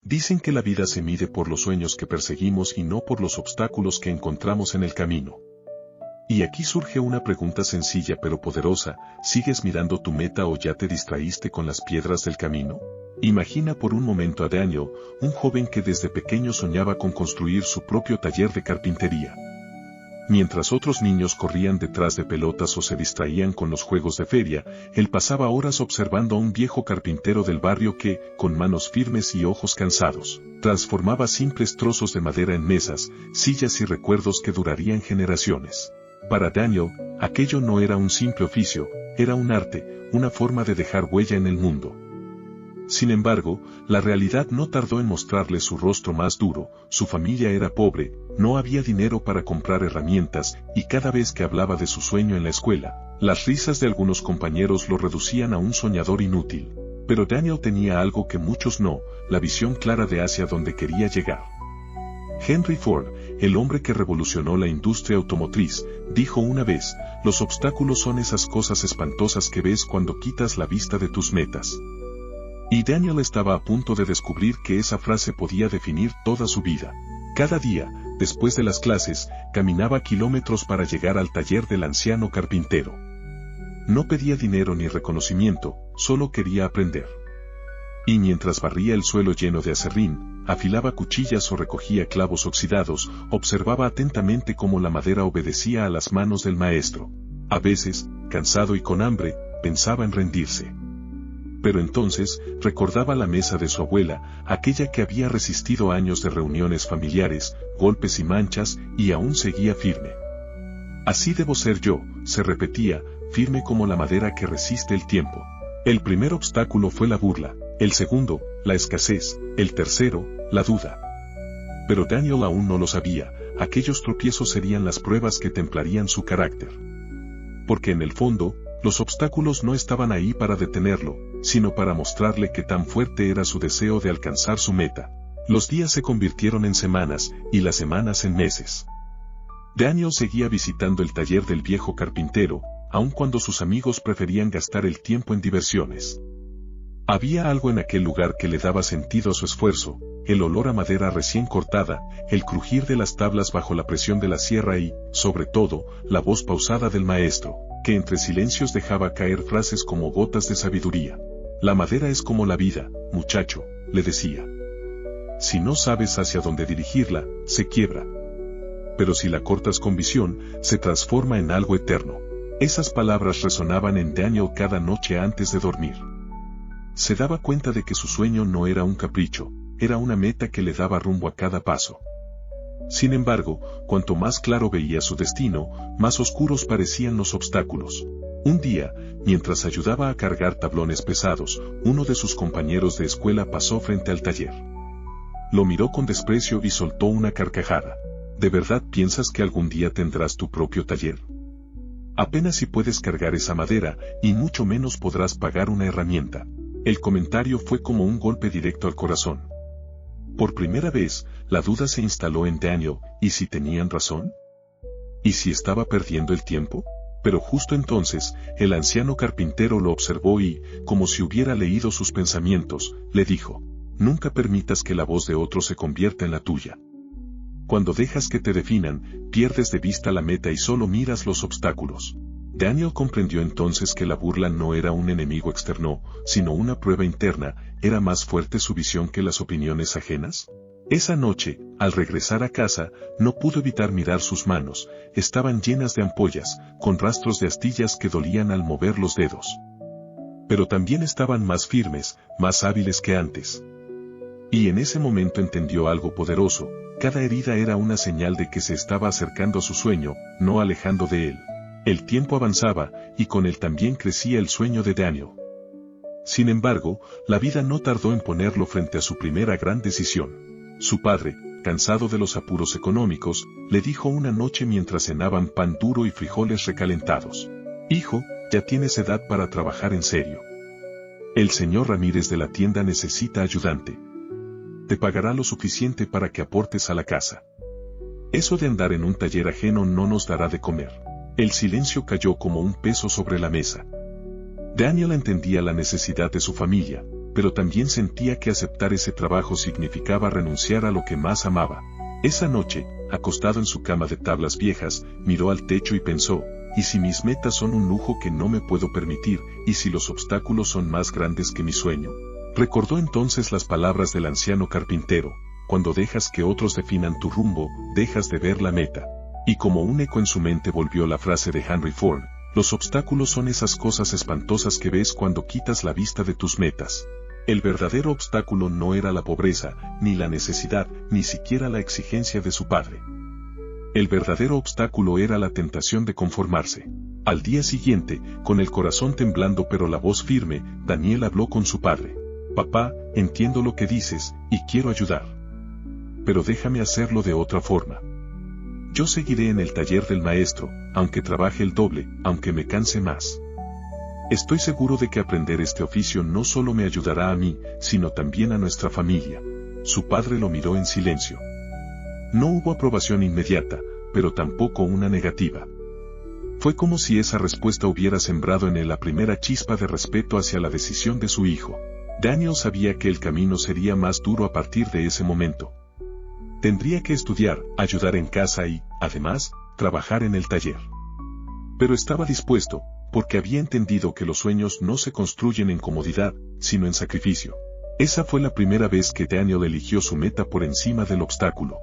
Dicen que la vida se mide por los sueños que perseguimos y no por los obstáculos que encontramos en el camino. Y aquí surge una pregunta sencilla pero poderosa: ¿sigues mirando tu meta o ya te distraíste con las piedras del camino? Imagina por un momento a Daniel, un joven que desde pequeño soñaba con construir su propio taller de carpintería. Mientras otros niños corrían detrás de pelotas o se distraían con los juegos de feria, él pasaba horas observando a un viejo carpintero del barrio que, con manos firmes y ojos cansados, transformaba simples trozos de madera en mesas, sillas y recuerdos que durarían generaciones. Para Daniel, aquello no era un simple oficio, era un arte, una forma de dejar huella en el mundo. Sin embargo, la realidad no tardó en mostrarle su rostro más duro. Su familia era pobre, no había dinero para comprar herramientas, y cada vez que hablaba de su sueño en la escuela, las risas de algunos compañeros lo reducían a un soñador inútil. Pero Daniel tenía algo que muchos no: la visión clara de hacia dónde quería llegar. Henry Ford, el hombre que revolucionó la industria automotriz, dijo una vez: los obstáculos son esas cosas espantosas que ves cuando quitas la vista de tus metas. Y Daniel estaba a punto de descubrir que esa frase podía definir toda su vida. Cada día, después de las clases, caminaba kilómetros para llegar al taller del anciano carpintero. No pedía dinero ni reconocimiento, solo quería aprender. Y mientras barría el suelo lleno de aserrín, afilaba cuchillas o recogía clavos oxidados, observaba atentamente cómo la madera obedecía a las manos del maestro. A veces, cansado y con hambre, pensaba en rendirse. Pero entonces, recordaba la mesa de su abuela, aquella que había resistido años de reuniones familiares, golpes y manchas, y aún seguía firme. Así debo ser yo, se repetía, firme como la madera que resiste el tiempo. El primer obstáculo fue la burla, el segundo, la escasez, el tercero, la duda. Pero Daniel aún no lo sabía: aquellos tropiezos serían las pruebas que templarían su carácter. Porque en el fondo, los obstáculos no estaban ahí para detenerlo, sino para mostrarle que tan fuerte era su deseo de alcanzar su meta. Los días se convirtieron en semanas, y las semanas en meses. Daniel seguía visitando el taller del viejo carpintero, aun cuando sus amigos preferían gastar el tiempo en diversiones. Había algo en aquel lugar que le daba sentido a su esfuerzo: el olor a madera recién cortada, el crujir de las tablas bajo la presión de la sierra y, sobre todo, la voz pausada del maestro, que entre silencios dejaba caer frases como gotas de sabiduría. La madera es como la vida, muchacho, le decía. Si no sabes hacia dónde dirigirla, se quiebra. Pero si la cortas con visión, se transforma en algo eterno. Esas palabras resonaban en Daniel cada noche antes de dormir. Se daba cuenta de que su sueño no era un capricho, era una meta que le daba rumbo a cada paso. Sin embargo, cuanto más claro veía su destino, más oscuros parecían los obstáculos. Un día, mientras ayudaba a cargar tablones pesados, uno de sus compañeros de escuela pasó frente al taller. Lo miró con desprecio y soltó una carcajada. ¿De verdad piensas que algún día tendrás tu propio taller? Apenas si puedes cargar esa madera, y mucho menos podrás pagar una herramienta. El comentario fue como un golpe directo al corazón. Por primera vez, la duda se instaló en Daniel: ¿y si tenían razón? ¿Y si estaba perdiendo el tiempo? Pero justo entonces, el anciano carpintero lo observó y, como si hubiera leído sus pensamientos, le dijo: nunca permitas que la voz de otro se convierta en la tuya. Cuando dejas que te definan, pierdes de vista la meta y solo miras los obstáculos. Daniel comprendió entonces que la burla no era un enemigo externo, sino una prueba interna. ¿Era más fuerte su visión que las opiniones ajenas? Esa noche, al regresar a casa, no pudo evitar mirar sus manos. Estaban llenas de ampollas, con rastros de astillas que dolían al mover los dedos. Pero también estaban más firmes, más hábiles que antes. Y en ese momento entendió algo poderoso: cada herida era una señal de que se estaba acercando a su sueño, no alejando de él. El tiempo avanzaba, y con él también crecía el sueño de Daniel. Sin embargo, la vida no tardó en ponerlo frente a su primera gran decisión. Su padre, cansado de los apuros económicos, le dijo una noche mientras cenaban pan duro y frijoles recalentados: hijo, ya tienes edad para trabajar en serio. El señor Ramírez de la tienda necesita ayudante. Te pagará lo suficiente para que aportes a la casa. Eso de andar en un taller ajeno no nos dará de comer. El silencio cayó como un peso sobre la mesa. Daniel entendía la necesidad de su familia, pero también sentía que aceptar ese trabajo significaba renunciar a lo que más amaba. Esa noche, acostado en su cama de tablas viejas, miró al techo y pensó, ¿y si mis metas son un lujo que no me puedo permitir, y si los obstáculos son más grandes que mi sueño? Recordó entonces las palabras del anciano carpintero, cuando dejas que otros definan tu rumbo, dejas de ver la meta. Y como un eco en su mente volvió la frase de Henry Ford, los obstáculos son esas cosas espantosas que ves cuando quitas la vista de tus metas. El verdadero obstáculo no era la pobreza, ni la necesidad, ni siquiera la exigencia de su padre. El verdadero obstáculo era la tentación de conformarse. Al día siguiente, con el corazón temblando pero la voz firme, Daniel habló con su padre. Papá, entiendo lo que dices, y quiero ayudar. Pero déjame hacerlo de otra forma. Yo seguiré en el taller del maestro, aunque trabaje el doble, aunque me canse más. Estoy seguro de que aprender este oficio no solo me ayudará a mí, sino también a nuestra familia. Su padre lo miró en silencio. No hubo aprobación inmediata, pero tampoco una negativa. Fue como si esa respuesta hubiera sembrado en él la primera chispa de respeto hacia la decisión de su hijo. Daniel sabía que el camino sería más duro a partir de ese momento. Tendría que estudiar, ayudar en casa y, además, trabajar en el taller. Pero estaba dispuesto, porque había entendido que los sueños no se construyen en comodidad, sino en sacrificio. Esa fue la primera vez que Daniel eligió su meta por encima del obstáculo.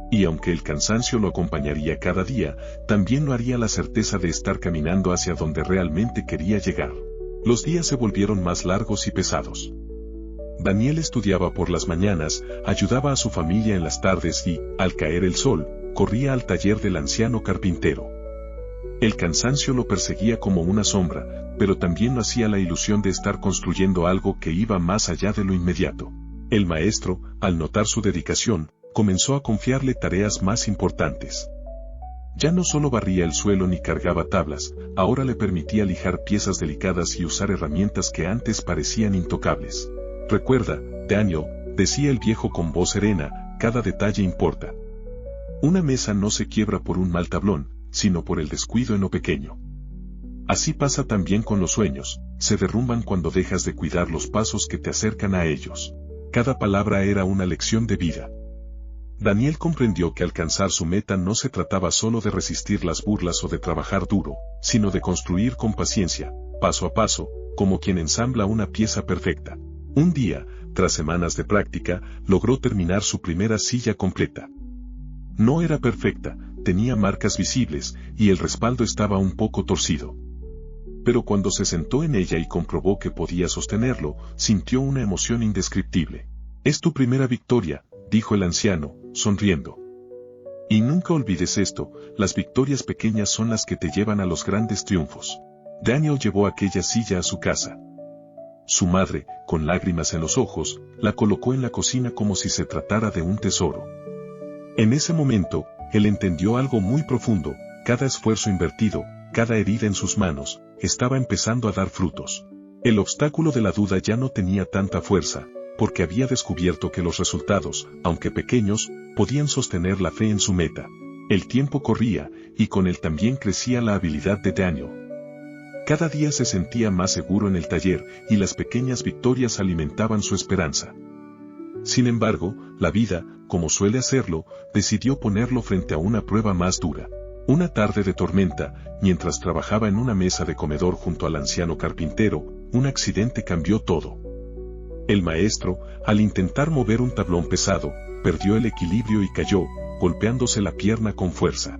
Y aunque el cansancio lo acompañaría cada día, también lo haría la certeza de estar caminando hacia donde realmente quería llegar. Los días se volvieron más largos y pesados. Daniel estudiaba por las mañanas, ayudaba a su familia en las tardes y, al caer el sol, corría al taller del anciano carpintero. El cansancio lo perseguía como una sombra, pero también lo hacía la ilusión de estar construyendo algo que iba más allá de lo inmediato. El maestro, al notar su dedicación, comenzó a confiarle tareas más importantes. Ya no solo barría el suelo ni cargaba tablas, ahora le permitía lijar piezas delicadas y usar herramientas que antes parecían intocables. Recuerda, Daniel, decía el viejo con voz serena, cada detalle importa. Una mesa no se quiebra por un mal tablón, sino por el descuido en lo pequeño. Así pasa también con los sueños, se derrumban cuando dejas de cuidar los pasos que te acercan a ellos. Cada palabra era una lección de vida. Daniel comprendió que alcanzar su meta no se trataba solo de resistir las burlas o de trabajar duro, sino de construir con paciencia, paso a paso, como quien ensambla una pieza perfecta. Un día, tras semanas de práctica, logró terminar su primera silla completa. No era perfecta, tenía marcas visibles, y el respaldo estaba un poco torcido. Pero cuando se sentó en ella y comprobó que podía sostenerlo, sintió una emoción indescriptible. «Es tu primera victoria», dijo el anciano, sonriendo. «Y nunca olvides esto, las victorias pequeñas son las que te llevan a los grandes triunfos». Daniel llevó aquella silla a su casa. Su madre, con lágrimas en los ojos, la colocó en la cocina como si se tratara de un tesoro. En ese momento, él entendió algo muy profundo: cada esfuerzo invertido, cada herida en sus manos, estaba empezando a dar frutos. El obstáculo de la duda ya no tenía tanta fuerza, porque había descubierto que los resultados, aunque pequeños, podían sostener la fe en su meta. El tiempo corría, y con él también crecía la habilidad de Daniel. Cada día se sentía más seguro en el taller, y las pequeñas victorias alimentaban su esperanza. Sin embargo, la vida, como suele hacerlo, decidió ponerlo frente a una prueba más dura. Una tarde de tormenta, mientras trabajaba en una mesa de comedor junto al anciano carpintero, un accidente cambió todo. El maestro, al intentar mover un tablón pesado, perdió el equilibrio y cayó, golpeándose la pierna con fuerza.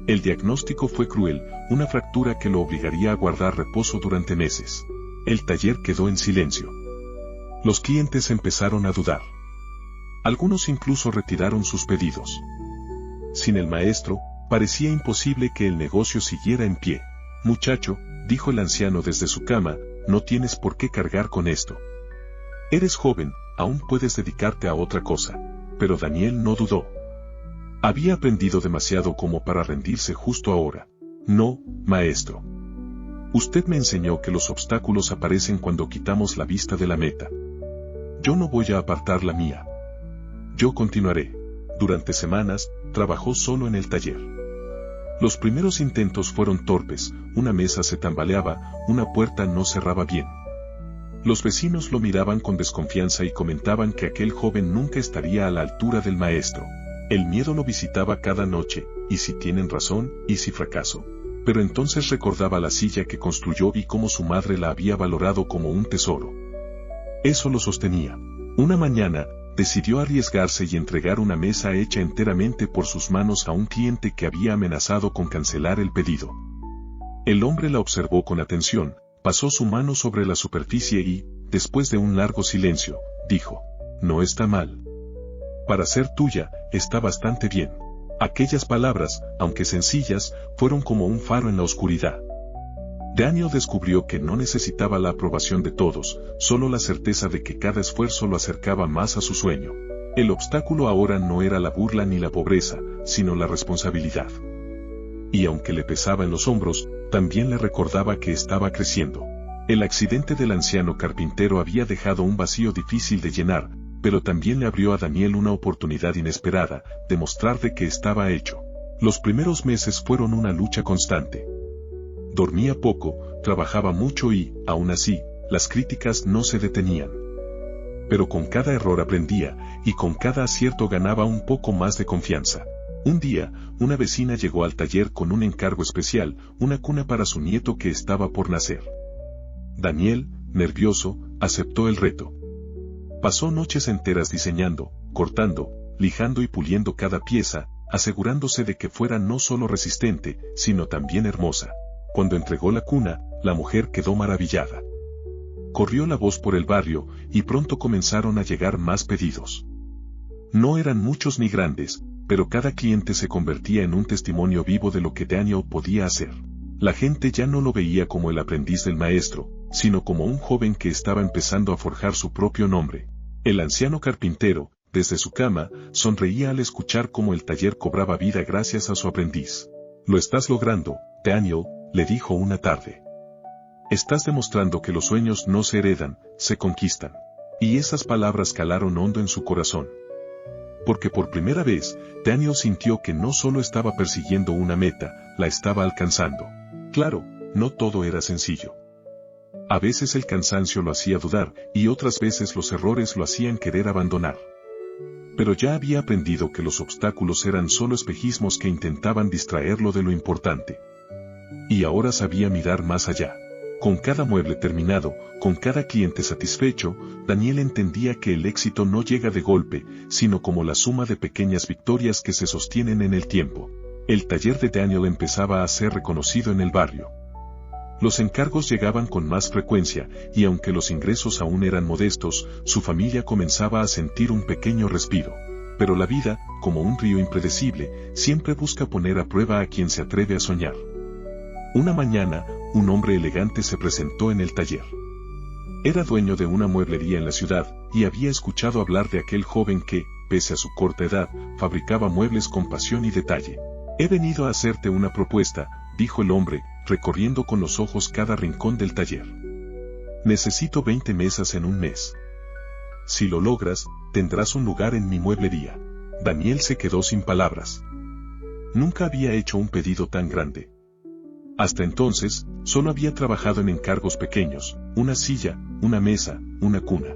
El diagnóstico fue cruel, una fractura que lo obligaría a guardar reposo durante meses. El taller quedó en silencio. Los clientes empezaron a dudar. Algunos incluso retiraron sus pedidos. Sin el maestro, parecía imposible que el negocio siguiera en pie. «Muchacho», dijo el anciano desde su cama, «no tienes por qué cargar con esto. Eres joven, aún puedes dedicarte a otra cosa». Pero Daniel no dudó. Había aprendido demasiado como para rendirse justo ahora. «No, maestro. Usted me enseñó que los obstáculos aparecen cuando quitamos la vista de la meta. Yo no voy a apartar la mía. Yo continuaré». Durante semanas, trabajó solo en el taller. Los primeros intentos fueron torpes, una mesa se tambaleaba, una puerta no cerraba bien. Los vecinos lo miraban con desconfianza y comentaban que aquel joven nunca estaría a la altura del maestro. El miedo lo visitaba cada noche, y si tienen razón, y si fracaso. Pero entonces recordaba la silla que construyó y cómo su madre la había valorado como un tesoro. Eso lo sostenía. Una mañana, decidió arriesgarse y entregar una mesa hecha enteramente por sus manos a un cliente que había amenazado con cancelar el pedido. El hombre la observó con atención, pasó su mano sobre la superficie y, después de un largo silencio, dijo: «No está mal. Para ser tuya, está bastante bien». Aquellas palabras, aunque sencillas, fueron como un faro en la oscuridad. Daniel descubrió que no necesitaba la aprobación de todos, solo la certeza de que cada esfuerzo lo acercaba más a su sueño. El obstáculo ahora no era la burla ni la pobreza, sino la responsabilidad. Y aunque le pesaba en los hombros, también le recordaba que estaba creciendo. El accidente del anciano carpintero había dejado un vacío difícil de llenar, pero también le abrió a Daniel una oportunidad inesperada, de mostrar de qué estaba hecho. Los primeros meses fueron una lucha constante. Dormía poco, trabajaba mucho y, aún así, las críticas no se detenían. Pero con cada error aprendía, y con cada acierto ganaba un poco más de confianza. Un día, una vecina llegó al taller con un encargo especial, una cuna para su nieto que estaba por nacer. Daniel, nervioso, aceptó el reto. Pasó noches enteras diseñando, cortando, lijando y puliendo cada pieza, asegurándose de que fuera no solo resistente, sino también hermosa. Cuando entregó la cuna, la mujer quedó maravillada. Corrió la voz por el barrio, y pronto comenzaron a llegar más pedidos. No eran muchos ni grandes, pero cada cliente se convertía en un testimonio vivo de lo que Daniel podía hacer. La gente ya no lo veía como el aprendiz del maestro, sino como un joven que estaba empezando a forjar su propio nombre. El anciano carpintero, desde su cama, sonreía al escuchar cómo el taller cobraba vida gracias a su aprendiz. «Lo estás logrando, Daniel», le dijo una tarde. «Estás demostrando que los sueños no se heredan, se conquistan». Y esas palabras calaron hondo en su corazón. Porque por primera vez, Daniel sintió que no solo estaba persiguiendo una meta, la estaba alcanzando. Claro, no todo era sencillo. A veces el cansancio lo hacía dudar, y otras veces los errores lo hacían querer abandonar. Pero ya había aprendido que los obstáculos eran solo espejismos que intentaban distraerlo de lo importante. Y ahora sabía mirar más allá. Con cada mueble terminado, con cada cliente satisfecho, Daniel entendía que el éxito no llega de golpe, sino como la suma de pequeñas victorias que se sostienen en el tiempo. El taller de Daniel empezaba a ser reconocido en el barrio. Los encargos llegaban con más frecuencia, y aunque los ingresos aún eran modestos, su familia comenzaba a sentir un pequeño respiro. Pero la vida, como un río impredecible, siempre busca poner a prueba a quien se atreve a soñar. Una mañana, un hombre elegante se presentó en el taller. Era dueño de una mueblería en la ciudad, y había escuchado hablar de aquel joven que, pese a su corta edad, fabricaba muebles con pasión y detalle. «He venido a hacerte una propuesta», dijo el hombre, recorriendo con los ojos cada rincón del taller. «Necesito 20 mesas en un mes. Si lo logras, tendrás un lugar en mi mueblería». Daniel se quedó sin palabras. Nunca había hecho un pedido tan grande. Hasta entonces, solo había trabajado en encargos pequeños, una silla, una mesa, una cuna.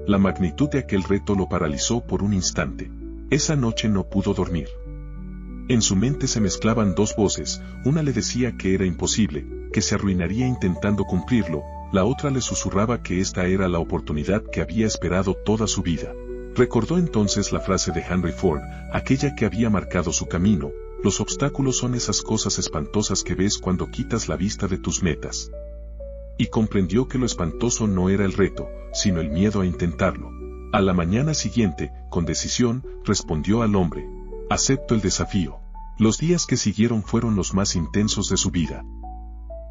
La magnitud de aquel reto lo paralizó por un instante. Esa noche no pudo dormir. En su mente se mezclaban dos voces, una le decía que era imposible, que se arruinaría intentando cumplirlo, la otra le susurraba que esta era la oportunidad que había esperado toda su vida. Recordó entonces la frase de Henry Ford, aquella que había marcado su camino: «Los obstáculos son esas cosas espantosas que ves cuando quitas la vista de tus metas». Y comprendió que lo espantoso no era el reto, sino el miedo a intentarlo. A la mañana siguiente, con decisión, respondió al hombre: «Acepto el desafío». Los días que siguieron fueron los más intensos de su vida.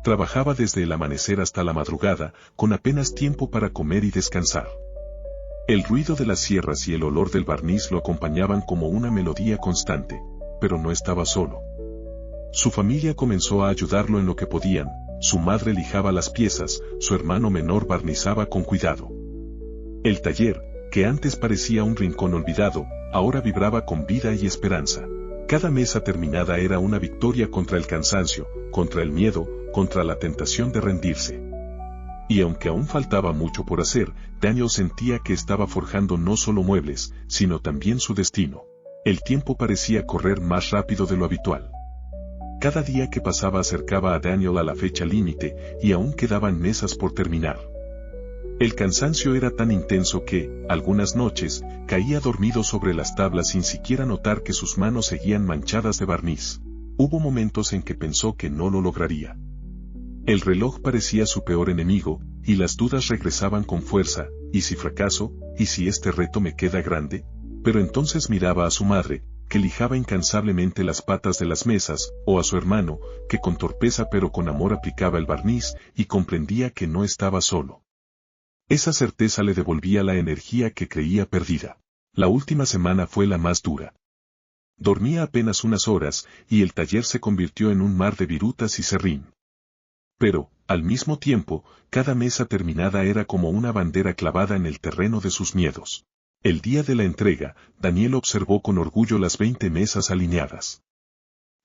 Trabajaba desde el amanecer hasta la madrugada, con apenas tiempo para comer y descansar. El ruido de las sierras y el olor del barniz lo acompañaban como una melodía constante. Pero no estaba solo. Su familia comenzó a ayudarlo en lo que podían. Su madre lijaba las piezas, su hermano menor barnizaba con cuidado. El taller, que antes parecía un rincón olvidado, ahora vibraba con vida y esperanza. Cada mesa terminada era una victoria contra el cansancio, contra el miedo, contra la tentación de rendirse. Y aunque aún faltaba mucho por hacer, Daniel sentía que estaba forjando no solo muebles, sino también su destino. El tiempo parecía correr más rápido de lo habitual. Cada día que pasaba acercaba a Daniel a la fecha límite, y aún quedaban mesas por terminar. El cansancio era tan intenso que, algunas noches, caía dormido sobre las tablas sin siquiera notar que sus manos seguían manchadas de barniz. Hubo momentos en que pensó que no lo lograría. El reloj parecía su peor enemigo, y las dudas regresaban con fuerza: ¿y si fracaso? ¿Y si este reto me queda grande? Pero entonces miraba a su madre, que lijaba incansablemente las patas de las mesas, o a su hermano, que con torpeza pero con amor aplicaba el barniz, y comprendía que no estaba solo. Esa certeza le devolvía la energía que creía perdida. La última semana fue la más dura. Dormía apenas unas horas, y el taller se convirtió en un mar de virutas y serrín. Pero, al mismo tiempo, cada mesa terminada era como una bandera clavada en el terreno de sus miedos. El día de la entrega, Daniel observó con orgullo las 20 mesas alineadas.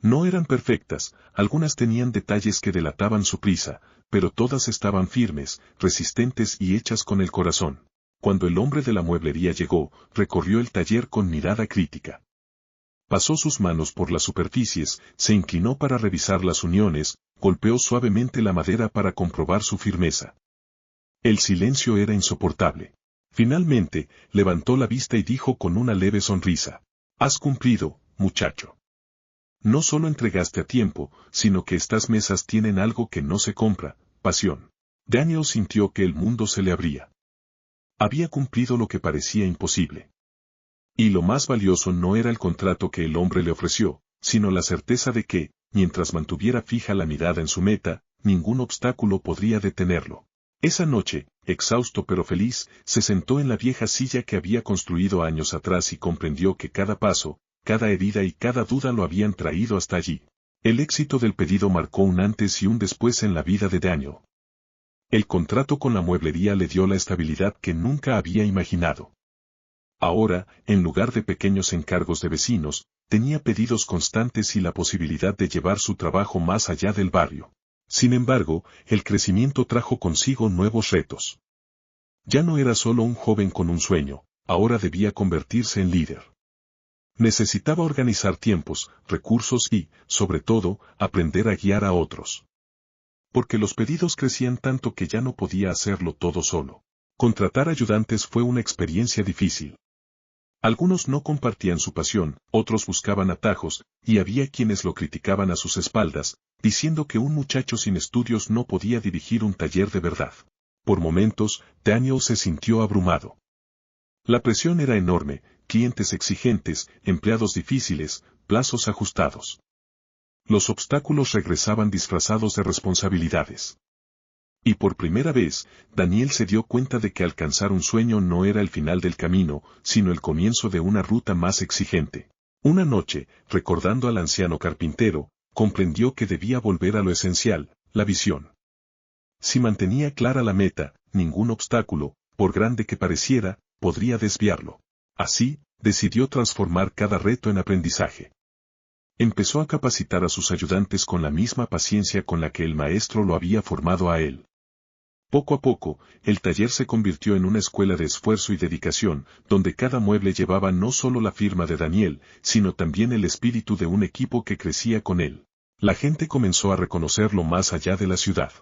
No eran perfectas, algunas tenían detalles que delataban su prisa, pero todas estaban firmes, resistentes y hechas con el corazón. Cuando el hombre de la mueblería llegó, recorrió el taller con mirada crítica. Pasó sus manos por las superficies, se inclinó para revisar las uniones, golpeó suavemente la madera para comprobar su firmeza. El silencio era insoportable. Finalmente, levantó la vista y dijo con una leve sonrisa: «Has cumplido, muchacho. No solo entregaste a tiempo, sino que estas mesas tienen algo que no se compra: pasión». Daniel sintió que el mundo se le abría. Había cumplido lo que parecía imposible. Y lo más valioso no era el contrato que el hombre le ofreció, sino la certeza de que, mientras mantuviera fija la mirada en su meta, ningún obstáculo podría detenerlo. Esa noche, exhausto pero feliz, se sentó en la vieja silla que había construido años atrás y comprendió que cada paso, cada herida y cada duda lo habían traído hasta allí. El éxito del pedido marcó un antes y un después en la vida de Daniel. El contrato con la mueblería le dio la estabilidad que nunca había imaginado. Ahora, en lugar de pequeños encargos de vecinos, tenía pedidos constantes y la posibilidad de llevar su trabajo más allá del barrio. Sin embargo, el crecimiento trajo consigo nuevos retos. Ya no era solo un joven con un sueño, ahora debía convertirse en líder. Necesitaba organizar tiempos, recursos y, sobre todo, aprender a guiar a otros. Porque los pedidos crecían tanto que ya no podía hacerlo todo solo. Contratar ayudantes fue una experiencia difícil. Algunos no compartían su pasión, otros buscaban atajos, y había quienes lo criticaban a sus espaldas, diciendo que un muchacho sin estudios no podía dirigir un taller de verdad. Por momentos, Daniel se sintió abrumado. La presión era enorme: clientes exigentes, empleados difíciles, plazos ajustados. Los obstáculos regresaban disfrazados de responsabilidades. Y por primera vez, Daniel se dio cuenta de que alcanzar un sueño no era el final del camino, sino el comienzo de una ruta más exigente. Una noche, recordando al anciano carpintero, comprendió que debía volver a lo esencial: la visión. Si mantenía clara la meta, ningún obstáculo, por grande que pareciera, podría desviarlo. Así, decidió transformar cada reto en aprendizaje. Empezó a capacitar a sus ayudantes con la misma paciencia con la que el maestro lo había formado a él. Poco a poco, el taller se convirtió en una escuela de esfuerzo y dedicación, donde cada mueble llevaba no solo la firma de Daniel, sino también el espíritu de un equipo que crecía con él. La gente comenzó a reconocerlo más allá de la ciudad.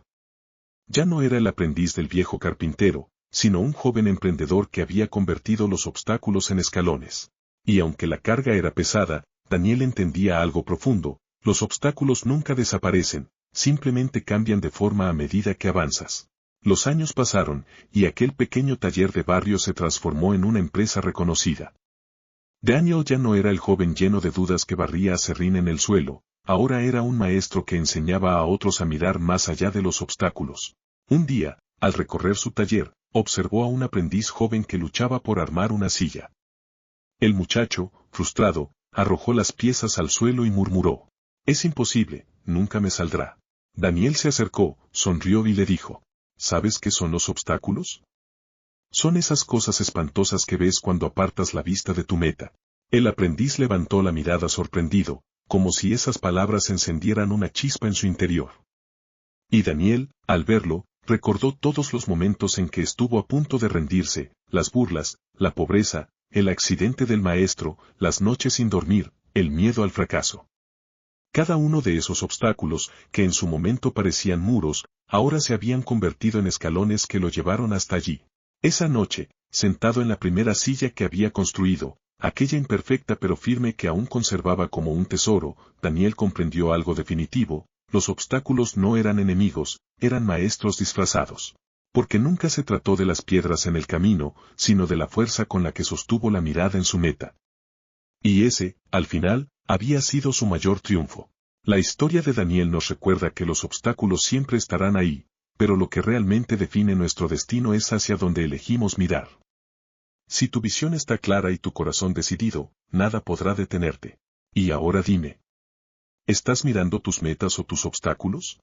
Ya no era el aprendiz del viejo carpintero, sino un joven emprendedor que había convertido los obstáculos en escalones. Y aunque la carga era pesada, Daniel entendía algo profundo: los obstáculos nunca desaparecen, simplemente cambian de forma a medida que avanzas. Los años pasaron, y aquel pequeño taller de barrio se transformó en una empresa reconocida. Daniel ya no era el joven lleno de dudas que barría aserrín en el suelo, ahora era un maestro que enseñaba a otros a mirar más allá de los obstáculos. Un día, al recorrer su taller, observó a un aprendiz joven que luchaba por armar una silla. El muchacho, frustrado, arrojó las piezas al suelo y murmuró: «Es imposible, nunca me saldrá». Daniel se acercó, sonrió y le dijo: «¿Sabes qué son los obstáculos? Son esas cosas espantosas que ves cuando apartas la vista de tu meta». El aprendiz levantó la mirada sorprendido, como si esas palabras encendieran una chispa en su interior. Y Daniel, al verlo, Recordó todos los momentos en que estuvo a punto de rendirse, las burlas, la pobreza, el accidente del maestro, las noches sin dormir, el miedo al fracaso. Cada uno de esos obstáculos, que en su momento parecían muros, ahora se habían convertido en escalones que lo llevaron hasta allí. Esa noche, sentado en la primera silla que había construido, aquella imperfecta pero firme que aún conservaba como un tesoro, Daniel comprendió algo definitivo: los obstáculos no eran enemigos, eran maestros disfrazados. Porque nunca se trató de las piedras en el camino, sino de la fuerza con la que sostuvo la mirada en su meta. Y ese, al final, había sido su mayor triunfo. La historia de Daniel nos recuerda que los obstáculos siempre estarán ahí, pero lo que realmente define nuestro destino es hacia donde elegimos mirar. Si tu visión está clara y tu corazón decidido, nada podrá detenerte. Y ahora dime, ¿estás mirando tus metas o tus obstáculos?